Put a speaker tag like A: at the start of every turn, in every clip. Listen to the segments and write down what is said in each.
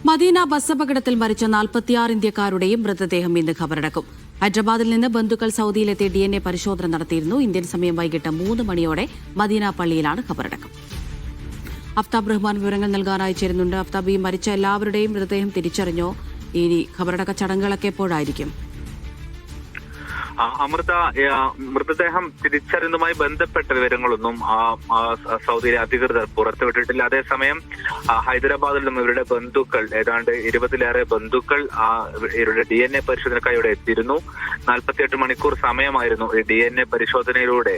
A: Medina bus അപകടത്തിൽ മരിച്ച 46 ഇന്ത്യക്കാരുടെയും മൃതദേഹം ഇന്ന് ഖബറടക്കും. ഹൈദരാബാദിൽ നിന്ന് ബന്ധുക്കൾ സൗദിയിലെത്തി DNA പരിശോധന നടത്തിയിരുന്നു. ഇന്ത്യൻ സമയം വൈകിട്ട് 3 മണിയോടെ മദീന പള്ളിയിലാണ് ഖബറടക്കം. അഫ്താബ് റഹ്മാൻ വിവരങ്ങൾ നൽകാനായി ചേരുന്നുണ്ട്. അഫ്താബ്, ഈ മരിച്ച എല്ലാവരുടെയും മൃതദേഹം തിരിച്ചറിഞ്ഞോ? ഇനി ഖബറടക്ക ചടങ്ങുകളൊക്കെ എപ്പോഴായിരിക്കും?
B: അമൃത, മൃതദേഹം തിരിച്ചറിയുന്നതുമായി ബന്ധപ്പെട്ട വിവരങ്ങളൊന്നും സൗദിയിലെ അധികൃതർ പുറത്തുവിട്ടിട്ടില്ല. അതേസമയം ഹൈദരാബാദിൽ നിന്നും ഇവരുടെ ബന്ധുക്കൾ, ഏതാണ്ട് 20-ലേറെ ബന്ധുക്കൾ ഇവരുടെ DNA പരിശോധനക്കായി ഇവിടെ എത്തിയിരുന്നു. 48 മണിക്കൂർ സമയമായിരുന്നു ഈ DNA പരിശോധനയിലൂടെ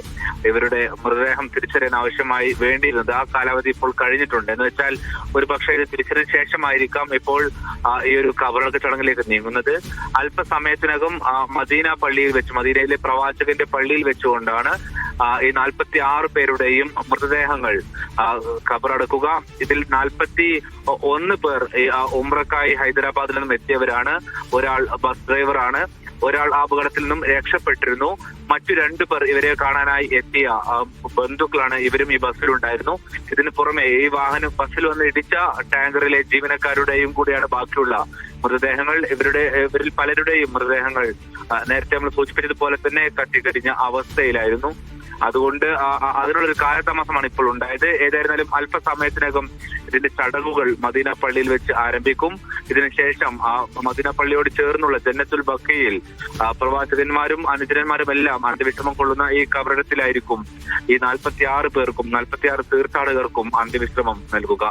B: ഇവരുടെ മൃതദേഹം തിരിച്ചറിയാൻ ആവശ്യമായി വേണ്ടിയിരുന്നത്. ആ കാലാവധി ഇപ്പോൾ കഴിഞ്ഞിട്ടുണ്ട്. എന്ന് വെച്ചാൽ ഒരു പക്ഷേ ഇത് തിരിച്ചറിഞ്ഞ ശേഷമായിരിക്കാം ഇപ്പോൾ ഈ ഒരു ഖബറടക്ക ചടങ്ങിലേക്ക് നീങ്ങുന്നത്. അല്പസമയത്തിനകം മദീന പള്ളിയിൽ വെച്ച്, മദീനയിലെ പ്രവാചകന്റെ പള്ളിയിൽ വെച്ചുകൊണ്ടാണ് ഈ 46 പേരുടെയും മൃതദേഹങ്ങൾ ഖബറടക്കുക. ഇതിൽ 41 പേർ ഉംറക്കായി ഹൈദരാബാദിൽ നിന്നും എത്തിയവരാണ്. ഒരാൾ ബസ് ഡ്രൈവറാണ്. ഒരാൾ അപകടത്തിൽ നിന്നും രക്ഷപ്പെട്ടിരുന്നു. മറ്റു 2 പേർ ഇവരെ കാണാനായി എത്തിയ ബന്ധുക്കളാണ്. ഇവരും ഈ ബസ്സിലുണ്ടായിരുന്നു. ഇതിന് പുറമെ ഈ ബസ്സിൽ വന്ന് ഇടിച്ച ടാങ്കറിലെ ജീവനക്കാരുടെയും കൂടിയാണ് ബാക്കിയുള്ള മൃതദേഹങ്ങൾ. ഇവരിൽ പലരുടെയും മൃതദേഹങ്ങൾ നേരത്തെ നമ്മൾ സൂചിപ്പിച്ചതുപോലെ തന്നെ കത്തിക്കരിഞ്ഞ അവസ്ഥയിലായിരുന്നു. അതുകൊണ്ട് അതിനുള്ളൊരു കാലതാമസമാണ് ഇപ്പോൾ ഉണ്ടായത്. ഏതായിരുന്നാലും അല്പസമയത്തിനകം ഇതിന്റെ ചടങ്ങുകൾ മദീന പള്ളിയിൽ വെച്ച് ആരംഭിക്കും. ഇതിനുശേഷം മദീന പള്ളിയോട് ചേർന്നുള്ള ജന്നത്തുൽ ബഖയിൽ പ്രവാചകന്മാരും അനുചരന്മാരും എല്ലാം അന്ത്യവിശ്രമം കൊള്ളുന്ന ഈ ഖബറിടത്തിലായിരിക്കും ഈ 46 പേർക്കും 46 തീർത്ഥാടകർക്കും അന്ത്യവിശ്രമം നൽകുക.